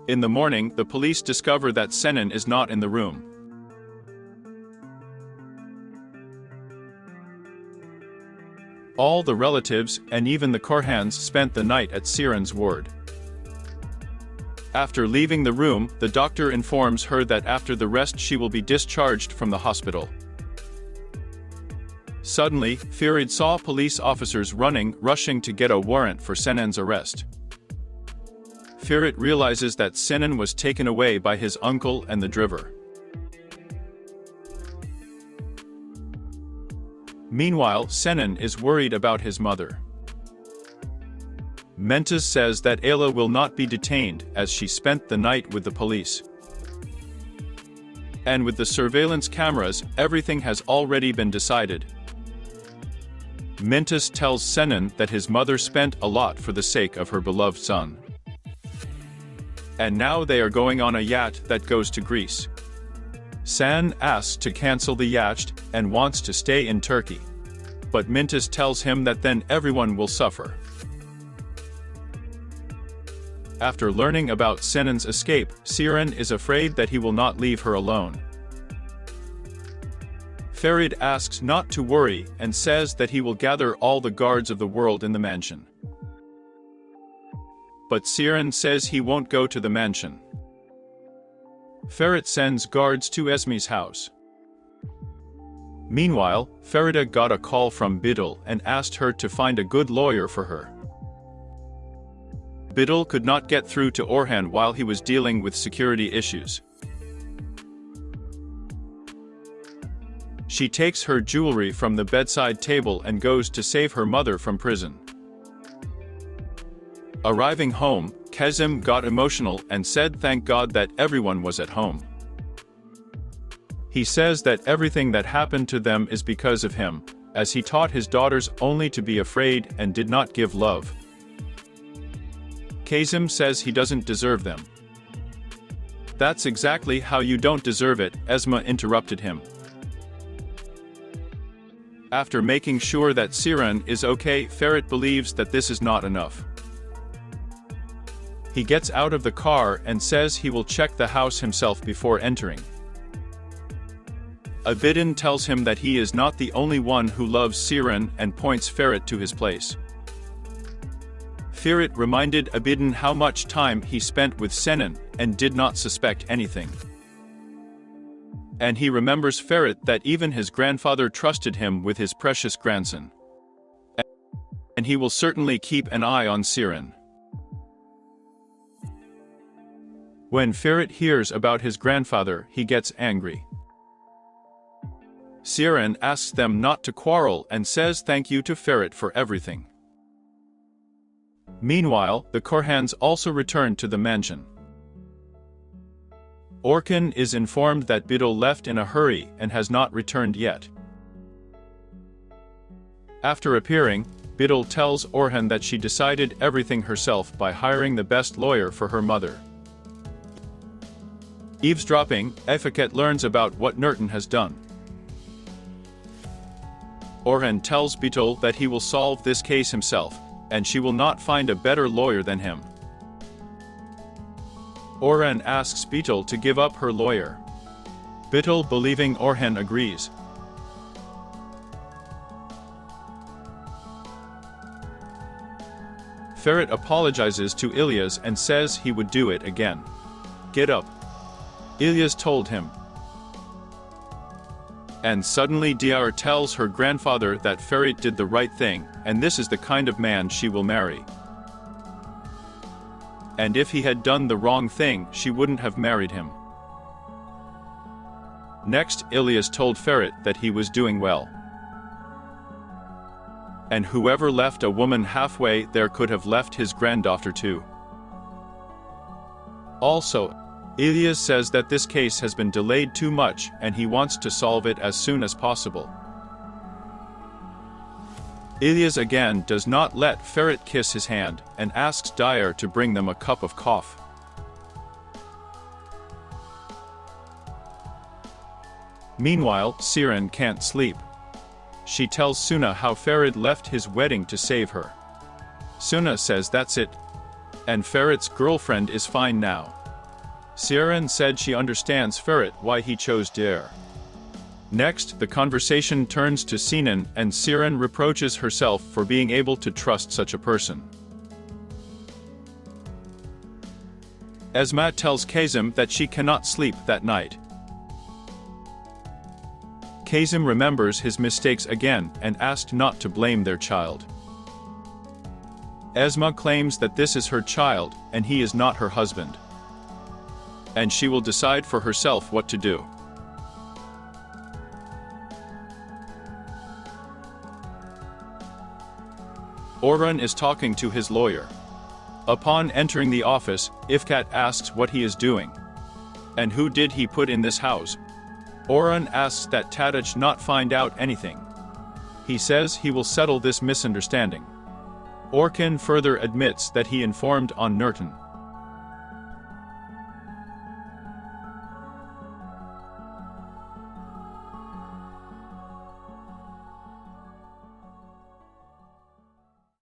In the morning, the police discover that Senan is not in the room. All the relatives, and even the Korhans, spent the night at Seren's ward. After leaving the room, the doctor informs her that after the rest she will be discharged from the hospital. Suddenly, Ferit saw police officers rushing to get a warrant for Senan's arrest. Ferit realizes that Senan was taken away by his uncle and the driver. Meanwhile, Senan is worried about his mother. Mentas says that Ayla will not be detained as she spent the night with the police. And with the surveillance cameras, everything has already been decided. Mentas tells Senan that his mother spent a lot for the sake of her beloved son. And now they are going on a yacht that goes to Greece. San asks to cancel the yacht and wants to stay in Turkey. But Mentas tells him that then everyone will suffer. After learning about Senan's escape, Seren is afraid that he will not leave her alone. Ferit asks not to worry and says that he will gather all the guards of the world in the mansion. But Seren says he won't go to the mansion. Ferit sends guards to Esme's house. Meanwhile, Ferida got a call from Bidil and asked her to find a good lawyer for her. Bidil could not get through to Orhan while he was dealing with security issues. She takes her jewelry from the bedside table and goes to save her mother from prison. Arriving home, Kezim got emotional and said thank God that everyone was at home. He says that everything that happened to them is because of him, as he taught his daughters only to be afraid and did not give love. Kezim says he doesn't deserve them. That's exactly how you don't deserve it, Esma interrupted him. After making sure that Seren is okay, Ferit believes that this is not enough. He gets out of the car and says he will check the house himself before entering. Abidin tells him that he is not the only one who loves Seren and points Ferit to his place. Ferit reminded Abidin how much time he spent with Senan and did not suspect anything. And he remembers Ferit that even his grandfather trusted him with his precious grandson. And he will certainly keep an eye on Seren. When Ferit hears about his grandfather, he gets angry. Seren asks them not to quarrel and says thank you to Ferit for everything. Meanwhile, the Korhans also return to the mansion. Orhan is informed that Bidil left in a hurry and has not returned yet. After appearing, Bidil tells Orhan that she decided everything herself by hiring the best lawyer for her mother. Eavesdropping, Efiket learns about what Nerton has done. Orhan tells Bidil that he will solve this case himself, and she will not find a better lawyer than him. Orhan asks Bidil to give up her lawyer. Bidil, believing Orhan, agrees. Ferit apologizes to Ilyas and says he would do it again. Get up, Ilyas told him. And suddenly Diyar tells her grandfather that Ferit did the right thing, and this is the kind of man she will marry. And if he had done the wrong thing, she wouldn't have married him. Next, Ilyas told Ferit that he was doing well. And whoever left a woman halfway there could have left his granddaughter too. Also, Ilyas says that this case has been delayed too much and he wants to solve it as soon as possible. Ilyas again does not let Ferit kiss his hand and asks Diyar to bring them a cup of coffee. Meanwhile, Seren can't sleep. She tells Suna how Ferit left his wedding to save her. Suna says that's it. And Ferit's girlfriend is fine now. Senan said she understands Ferit why he chose Dare. Next, the conversation turns to Senan and Senan reproaches herself for being able to trust such a person. Esmat tells Kazim that she cannot sleep that night. Kazim remembers his mistakes again and asked not to blame their child. Esma claims that this is her child and he is not her husband. And she will decide for herself what to do. Orhan is talking to his lawyer. Upon entering the office, Ifkat asks what he is doing. And who did he put in this house? Orhan asks that Tadich not find out anything. He says he will settle this misunderstanding. Orhan further admits that he informed on Nerton.